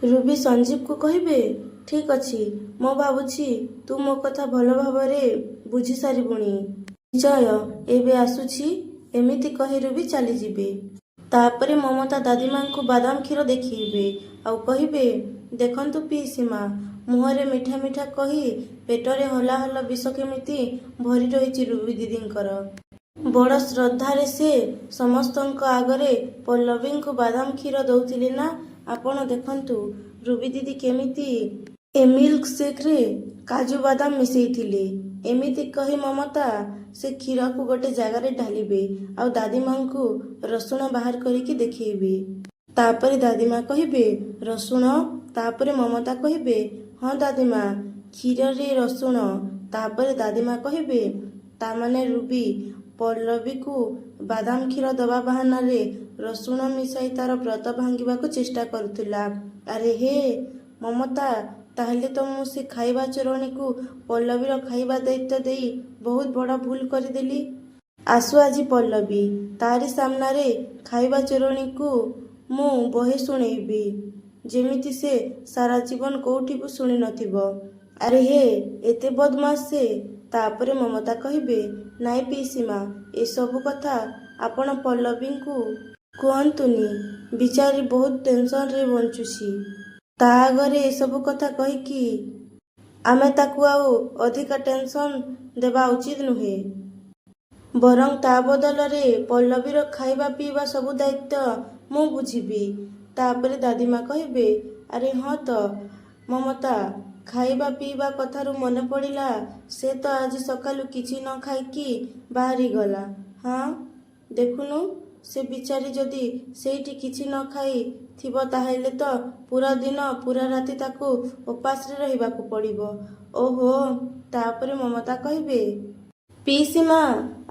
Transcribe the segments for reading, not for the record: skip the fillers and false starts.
Ruby ସଞ୍ଜୀବକୁ କହିବେ, ଠିକ୍ ଅଛି, ମୁଁ ଭାବୁଛି ତୁ ମୋ କଥା ଭଲ ଭାବରେ ବୁଝି ସାରିବୁଣି। ନିଶ୍ଚୟ, ଏବେ ଆସୁଛି। ଏମିତି କହି ରୁବି ଚାଲିଯିବେ। ତାପରେ ମମତା ଦାଦିମାଙ୍କୁ ବାଦାମ କ୍ଷୀର ଦେଖେଇବେ ଆଉ କହିବେ, ଦେଖନ୍ତୁ ପିଇସୀମା, ମୁହଁରେ ମିଠା ମିଠା କହି ପେଟରେ ହଲା ହଲା ବିଷ କେମିତି ଭରି ରହିଛି ରୁବି ଦିଦିଙ୍କର। ବଡ଼ ଶ୍ରଦ୍ଧାରେ ସେ ସମସ୍ତଙ୍କ ଆଗରେ ପଲ୍ଲବୀଙ୍କୁ ବାଦାମ କ୍ଷୀର ଦଉଥିଲେ ନା। ଆପଣ ଦେଖନ୍ତୁ ରୁବି ଦିଦି କେମିତି ଏ ମିଲ୍କ ସେକ୍ରେ କାଜୁ ବାଦାମ ମିଶେଇଥିଲେ। ଏମିତି କହି ମମତା ସେ କ୍ଷୀରକୁ ଗୋଟେ ଜାଗାରେ ଢାଳିବେ ଆଉ ଦାଦିମାଙ୍କୁ ରସୁଣ ବାହାର କରିକି ଦେଖେଇବେ। ତାପରେ ଦାଦିମା କହିବେ, ରସୁଣ? ତାପରେ ମମତା କହିବେ, ହଁ ଦାଦିମା, କ୍ଷୀରରେ ରସୁଣ। ତାପରେ ଦାଦିମା କହିବେ, ତାମାନେ ରୁବି ପଲ୍ଲବୀକୁ ବାଦାମ କ୍ଷୀର ଦେବା ବାହାନାରେ ରସୁଣ ମିଶାଇ ତାର ବ୍ରତ ଭାଙ୍ଗିବାକୁ ଚେଷ୍ଟା କରୁଥିଲା। ଆରେ ହେ ମମତା, ତାହେଲେ ତ ମୁଁ ସେ ଖାଇବା ଚୋରଣୀକୁ ପଲ୍ଲବୀର ଖାଇବା ଦାୟିତ୍ୱ ଦେଇ ବହୁତ ବଡ଼ ଭୁଲ କରିଦେଲି। ଆସୁ ଆଜି ପଲ୍ଲବୀ, ତାରି ସାମ୍ନାରେ ଖାଇବା ଚୋରଣୀକୁ ମୁଁ ବହେ ଶୁଣେଇବି, ଯେମିତି ସେ ସାରା ଜୀବନ କୋଉଠି ବି ଶୁଣି ନଥିବ। ଆରେ ହେ, ଏତେ ବଦମାସ ସେ। ତାପରେ ମମତା କହିବେ, ନାଇଁ ପିଇସୀମା, ଏସବୁ କଥା ଆପଣ ପଲ୍ଲବୀଙ୍କୁ କୁହନ୍ତୁନି। ବିଚାରୀ ବହୁତ ଟେନସନରେ ବଞ୍ଚୁଛି। ତା ଆଗରେ ଏସବୁ କଥା କହିକି ଆମେ ତାକୁ ଆଉ ଅଧିକା ଟେନସନ ଦେବା ଉଚିତ ନୁହେଁ। ବରଂ ତା ବଦଳରେ ପଲ୍ଲବୀର ଖାଇବା ପିଇବା ସବୁ ଦାୟିତ୍ୱ ମୁଁ ବୁଝିବି। ତାପରେ ଦାଦିମା କହିବେ, ଆରେ ହଁ ତ ମମତା, ଖାଇବା ପିଇବା କଥାରୁ ମନେ ପଡ଼ିଲା, ସେ ତ ଆଜି ସକାଳୁ କିଛି ନ ଖାଇକି ବାହାରିଗଲା। ହଁ, ଦେଖୁନୁ, ସେ ବିଚାରୀ ଯଦି ସେଇଠି କିଛି ନ ଖାଇ ଥିବ ତାହେଲେ ତ ପୁରା ଦିନ ପୁରା ରାତି ତାକୁ ଉପାସରେ ରହିବାକୁ ପଡ଼ିବ। ଓହୋ। ତାପରେ ମମତା କହିବେ, ପିଇସୀମା,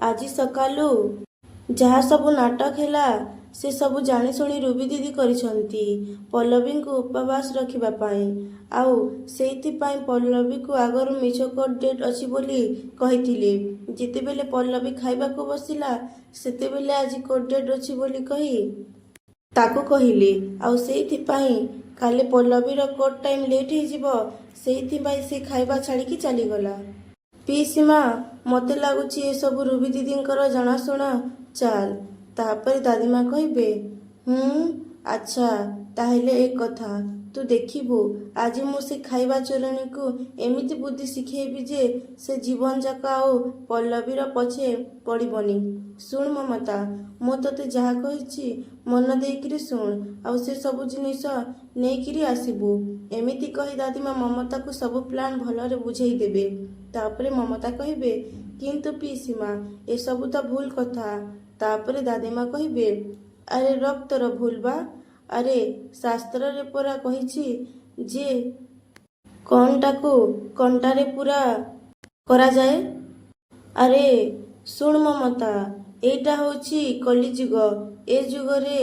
ଆଜି ସକାଳୁ ଯାହା ସବୁ ନାଟକ ହେଲା ସେ ସବୁ ଜାଣିଶୁଣି ରୁବି ଦିଦି କରିଛନ୍ତି ପଲ୍ଲବୀଙ୍କୁ ଉପବାସ ରଖିବା ପାଇଁ। ଆଉ ସେଇଥିପାଇଁ ପଲ୍ଲବୀକୁ ଆଗରୁ ମିଛ କୋର୍ଟ ଡେଟ୍ ଅଛି ବୋଲି କହିଥିଲେ। ଯେତେବେଳେ ପଲ୍ଲବୀ ଖାଇବାକୁ ବସିଲା ସେତେବେଳେ ଆଜି କୋର୍ଟ ଡେଟ୍ ଅଛି ବୋଲି କହି ତାକୁ କହିଲେ। ଆଉ ସେଇଥିପାଇଁ କାଲି ପଲ୍ଲବୀର କୋର୍ଟ ଟାଇମ୍ ଲେଟ୍ ହେଇଯିବ, ସେଇଥିପାଇଁ ସେ ଖାଇବା ଛାଡ଼ିକି ଚାଲିଗଲା। ପିଇସୀମା, ମୋତେ ଲାଗୁଛି ଏସବୁ ରୁବି ଦିଦିଙ୍କର ଜଣାଶୁଣା ଚାଲ। ତାପରେ ଦାଦିମା କହିବେ, ଆଚ୍ଛା, ତାହେଲେ ଏ କଥା। ତୁ ଦେଖିବୁ ଆଜି ମୁଁ ସେ ଖାଇବା ଚୋରଣୀକୁ ଏମିତି ବୁଦ୍ଧି ଶିଖେଇବି ଯେ ସେ ଜୀବନ ଯାକ ଆଉ ପଲ୍ଲବୀର ପଛେ ପଡ଼ିବନି। ଶୁଣ ମମତା, ମୁଁ ତୋତେ ଯାହା କହିଛି ମନ ଦେଇକିରି ଶୁଣ, ଆଉ ସେ ସବୁ ଜିନିଷ ନେଇକିରି ଆସିବୁ। ଏମିତି କହି ଦାଦିମା ମମତାକୁ ସବୁ ପ୍ଲାନ୍ ଭଲରେ ବୁଝେଇ ଦେବେ। ତାପରେ ମମତା କହିବେ, କିନ୍ତୁ ପିଇସୀମା, ଏସବୁ ତ ଭୁଲ କଥା। ତାପରେ ଦାଦିମା କହିବେ, ଆରେ ରଖ ତୋର ଭୁଲ ବା। ଆରେ ଶାସ୍ତ୍ରରେ ପରା କହିଛି ଯେ କଣଟାକୁ କଣ୍ଟାରେ ପୂରା କରାଯାଏ। ଆରେ ଶୁଣ ମମତା, ଏଇଟା ହେଉଛି କଳିଯୁଗ। ଏ ଯୁଗରେ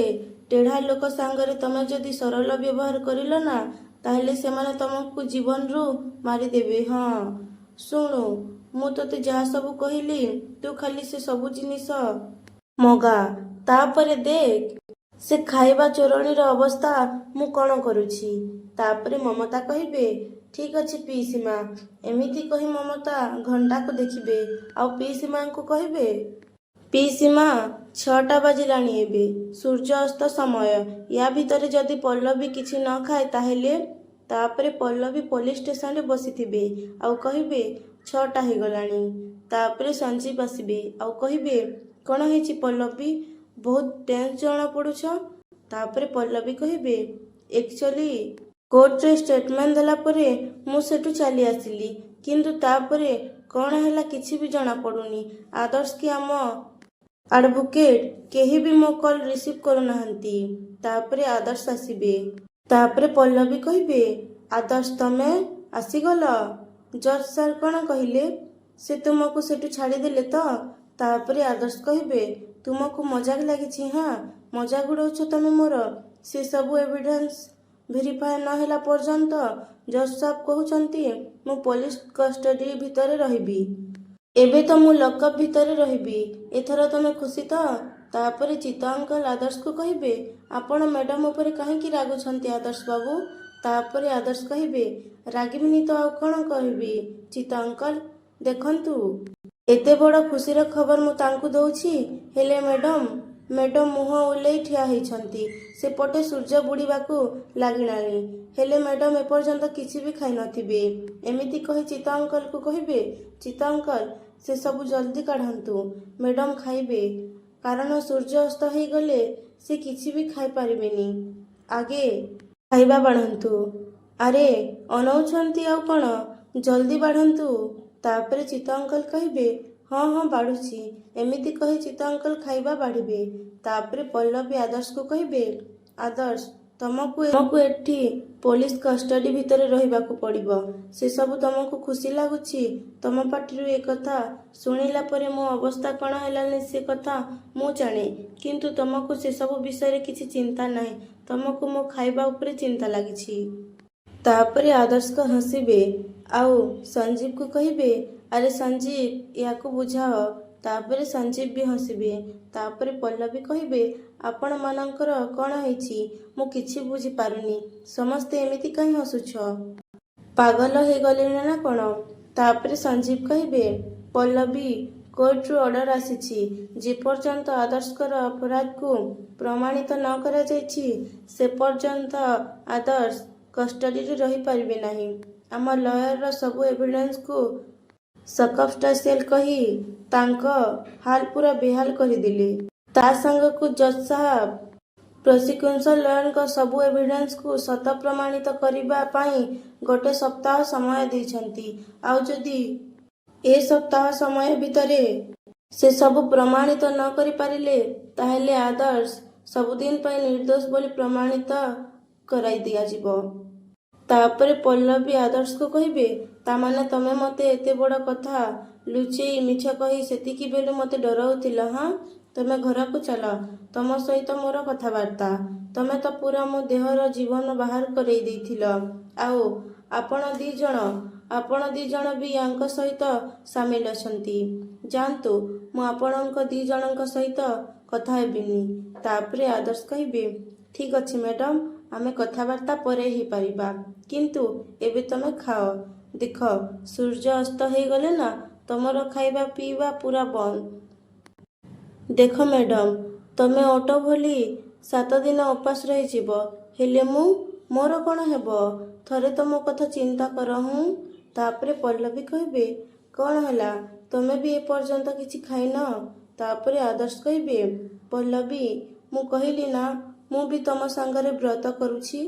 ଟେଢ଼ା ଲୋକ ସାଙ୍ଗରେ ତମେ ଯଦି ସରଳ ବ୍ୟବହାର କରିଲ ନା, ତାହେଲେ ସେମାନେ ତମକୁ ଜୀବନରୁ ମାରିଦେବେ। ହଁ, ଶୁଣୁ, ମୁଁ ତୋତେ ଯାହା ସବୁ କହିଲି ତୁ ଖାଲି ସେ ସବୁ ଜିନିଷ ମଗା। ତାପରେ ଦେଖ ସେ ଖାଇବା ଚୋରଣୀର ଅବସ୍ଥା ମୁଁ କଣ କରୁଛି। ତାପରେ ମମତା କହିବେ, ଠିକ୍ ଅଛି ପିଇସୀମା। ଏମିତି କହି ମମତା ଘଣ୍ଟାକୁ ଦେଖିବେ ଆଉ ପିଇସୀମାଙ୍କୁ କହିବେ, ପିଇସୀମା, 6ଟା ବାଜିଲାଣି ଏବେ, ସୂର୍ଯ୍ୟ ଅସ୍ତ ସମୟ। ୟା ଭିତରେ ଯଦି ପଲ୍ଲବୀ କିଛି ନ ଖାଏ ତାହେଲେ? ତାପରେ ପଲ୍ଲବୀ ପୋଲିସ ଷ୍ଟେସନରେ ବସିଥିବେ ଆଉ କହିବେ, 6ଟା ହେଇଗଲାଣି। ତାପରେ ସଞ୍ଜୀବ ଆସିବେ ଆଉ କହିବେ, କଣ ହେଇଛି ପଲ୍ଲବୀ, ବହୁତ ଟେନ୍ସ ଜଣାପଡ଼ୁଛ। ତାପରେ ପଲ୍ଲବୀ କହିବେ, ଏକ୍ଚୁଆଲି କୋର୍ଟରେ ଷ୍ଟେଟମେଣ୍ଟ ଦେଲା ପରେ ମୁଁ ସେଠୁ ଚାଲି ଆସିଲି, କିନ୍ତୁ ତାପରେ କଣ ହେଲା କିଛି ବି ଜଣାପଡ଼ୁନି। ଆଦର୍ଶ କି ଆମ ଆଡଭୋକେଟ କେହି ବି ମୋ କଲ୍ ରିସିଭ୍ କରୁନାହାନ୍ତି। ତାପରେ ଆଦର୍ଶ ଆସିବେ। ତାପରେ ପଲ୍ଲବୀ କହିବେ, ଆଦର୍ଶ, ତମେ ଆସିଗଲ? ଜଜ୍ ସାର୍ କଣ କହିଲେ? ସେ ତୁମକୁ ସେଠୁ ଛାଡ଼ିଦେଲେ ତ? ତାପରେ ଆଦର୍ଶ କହିବେ, ତୁମକୁ ମଜାକ ଲାଗିଛି? ହଁ, ମଜାକ ଉଡ଼ାଉଛ ତମେ ମୋର। ସେ ସବୁ ଏଭିଡେନ୍ସ ଭେରିଫାଏ ନ ହେଲା ପର୍ଯ୍ୟନ୍ତ ଜଜ୍ ସାହେବ କହୁଛନ୍ତି ମୁଁ ପୋଲିସ କଷ୍ଟଡି ଭିତରେ ରହିବି। ଏବେ ତ ମୁଁ ଲକଅପ୍ ଭିତରେ ରହିବି। ଏଥର ତମେ ଖୁସି ତ? ତାପରେ ଚିତ୍ତ ଅଙ୍କଲ ଆଦର୍ଶକୁ କହିବେ, ଆପଣ ମ୍ୟାଡାମ ଉପରେ କାହିଁକି ରାଗୁଛନ୍ତି ଆଦର୍ଶ ବାବୁ? ତାପରେ ଆଦର୍ଶ କହିବେ, ରାଗିବିନି ତ ଆଉ କ'ଣ କହିବି? ଚିତ୍ତ ଅଙ୍କଲ ଦେଖନ୍ତୁ, ଏତେ ବଡ଼ ଖୁସିର ଖବର ମୁଁ ତାଙ୍କୁ ଦଉଛି, ହେଲେ ମ୍ୟାଡମ୍ ମୁହଁ ଉଲେଇ ଠିଆ ହେଇଛନ୍ତି। ସେପଟେ ସୂର୍ଯ୍ୟ ବୁଡ଼ିବାକୁ ଲାଗିଲାଣି, ହେଲେ ମ୍ୟାଡମ୍ ଏପର୍ଯ୍ୟନ୍ତ କିଛି ବି ଖାଇନଥିବେ। ଏମିତି କହି ଚିତ୍ତ ଅଙ୍କଲକୁ କହିବେ, ଚିତ୍ତ ଅଙ୍କଲ ସେସବୁ ଜଲ୍ଦି କାଢ଼ନ୍ତୁ, ମ୍ୟାଡମ୍ ଖାଇବେ, କାରଣ ସୂର୍ଯ୍ୟ ଅସ୍ତ ହେଇଗଲେ ସେ କିଛି ବି ଖାଇପାରିବେନି। ଆଗେ ଖାଇବା ବାଢ଼ନ୍ତୁ। ଆରେ ଅନଉଛନ୍ତି ଆଉ କ'ଣ, ଜଲ୍ଦି ବାଢ଼ନ୍ତୁ। ତାପରେ ଚିତ୍ତ ଅଙ୍କଲ କହିବେ, ହଁ ବାଢ଼ୁଛି। ଏମିତି କହି ଚିତ୍ତ ଅଙ୍କଲ ଖାଇବା ବାଢ଼ିବେ। ତାପରେ ପଲ୍ଲବୀ ଆଦର୍ଶକୁ କହିବେ, ଆଦର୍ଶ ତମକୁ ଏଠି ପୋଲିସ କଷ୍ଟଡି ଭିତରେ ରହିବାକୁ ପଡ଼ିବ। ସେସବୁ ତମକୁ ଖୁସି ଲାଗୁଛି? ତମ ପାଟିରୁ ଏ କଥା ଶୁଣିଲା ପରେ ମୋ ଅବସ୍ଥା କ'ଣ ହେଲାଣି ସେ କଥା ମୁଁ ଜାଣେ, କିନ୍ତୁ ତମକୁ ସେସବୁ ବିଷୟରେ କିଛି ଚିନ୍ତା ନାହିଁ। ତମକୁ ମୋ ଖାଇବା ଉପରେ ଚିନ୍ତା ଲାଗିଛି। ତାପରେ ଆଦର୍ଶ ହସିବେ ଆଉ ସଞ୍ଜୀବକୁ କହିବେ, ଆରେ ସଞ୍ଜୀବ ୟାକୁ ବୁଝାଅ। ତାପରେ ସଞ୍ଜୀବ ବି ହସିବେ। ତାପରେ ପଲ୍ଲବୀ କହିବେ, ଆପଣମାନଙ୍କର କ'ଣ ହେଇଛି? ମୁଁ କିଛି ବୁଝିପାରୁନି। ସମସ୍ତେ ଏମିତି କାହିଁ ହସୁଛ? ପାଗଳ ହେଇଗଲେଣି ନା କ'ଣ? ତାପରେ ସଞ୍ଜୀବ କହିବେ, ପଲ୍ଲବୀ କୋର୍ଟରୁ ଅର୍ଡର ଆସିଛି, ଯେପର୍ଯ୍ୟନ୍ତ ଆଦର୍ଶଙ୍କର ଅପରାଧକୁ ପ୍ରମାଣିତ ନ କରାଯାଇଛି ସେ ପର୍ଯ୍ୟନ୍ତ ଆଦର୍ଶ କଷ୍ଟଡିରେ ରହିପାରିବେ ନାହିଁ। ଆମ ଲୟରର ସବୁ ଏଭିଡେନ୍ସକୁ ସର୍କମଷ୍ଟାନ୍ସିଆଲ କହି ତାଙ୍କ ହାଲ ପୁରା ବେହାଲ କରିଦେଲେ। ତା ସାଙ୍ଗକୁ ଜଜ୍ ସାହେବ ପ୍ରସିକ୍ୟୁସନ ଲୟରଙ୍କ ସବୁ ଏଭିଡେନ୍ସକୁ ସତ ପ୍ରମାଣିତ କରିବା ପାଇଁ 1 ସପ୍ତାହ ସମୟ ଦେଇଛନ୍ତି। ଆଉ ଯଦି ଏ ସପ୍ତାହ ସମୟ ଭିତରେ ସେସବୁ ପ୍ରମାଣିତ ନ କରିପାରିଲେ ତାହେଲେ ଆଦର୍ଶ ସବୁଦିନ ପାଇଁ ନିର୍ଦ୍ଦୋଷ ବୋଲି ପ୍ରମାଣିତ କରାଇ ଦିଆଯିବ। ତାପରେ ପଲ୍ଲବୀ ଆଦର୍ଶକୁ କହିବେ, ତାମାନେ ତମେ ମୋତେ ଏତେ ବଡ଼ କଥା ଲୁଚେଇ ମିଛ କହି ସେତିକି ବେଳୁ ମୋତେ ଡରଉଥିଲ? ହଁ, ତମେ ଘରକୁ ଚାଲ, ତମ ସହିତ ମୋର କଥାବାର୍ତ୍ତା। ତମେ ତ ପୁରା ମୋ ଦେହର ଜୀବନ ବାହାର କରେଇ ଦେଇଥିଲ। ଆଉ ଆପଣ ଦି ଜଣ ବି ୟାଙ୍କ ସହିତ ସାମିଲ ଅଛନ୍ତି। ଯାଆନ୍ତୁ, ମୁଁ ଆପଣଙ୍କ 2 ଜଣଙ୍କ ସହିତ କଥା ହେବିନି। ତାପରେ ଆଦର୍ଶ କହିବେ, ଠିକ୍ ଅଛି ମ୍ୟାଡମ୍, ଆମେ କଥାବାର୍ତ୍ତା ପରେ ହେଇପାରିବା, କିନ୍ତୁ ଏବେ ତମେ ଖାଅ। ଦେଖ ସୂର୍ଯ୍ୟ ଅସ୍ତ ହେଇଗଲେ ନା ତମର ଖାଇବା ପିଇବା ପୁରା ବନ୍ଦ। ଦେଖ ମ୍ୟାଡମ୍, ତମେ ଓଟ ଭଳି 7 ଦିନ ଉପାସ ରହିଯିବ, ହେଲେ ମୋର କ'ଣ ହେବ? ଥରେ ତ ମୋ କଥା ଚିନ୍ତା କର। ତାପରେ ପଲ୍ଲବୀ କହିବେ, କ'ଣ ହେଲା, ତମେ ବି ଏପର୍ଯ୍ୟନ୍ତ କିଛି ଖାଇନ? ତାପରେ ଆଦର୍ଶ କହିବେ, ପଲ୍ଲବୀ ମୁଁ କହିଲି ନା ମୁଁ ବି ତମ ସାଙ୍ଗରେ ବ୍ରତ କରୁଛି।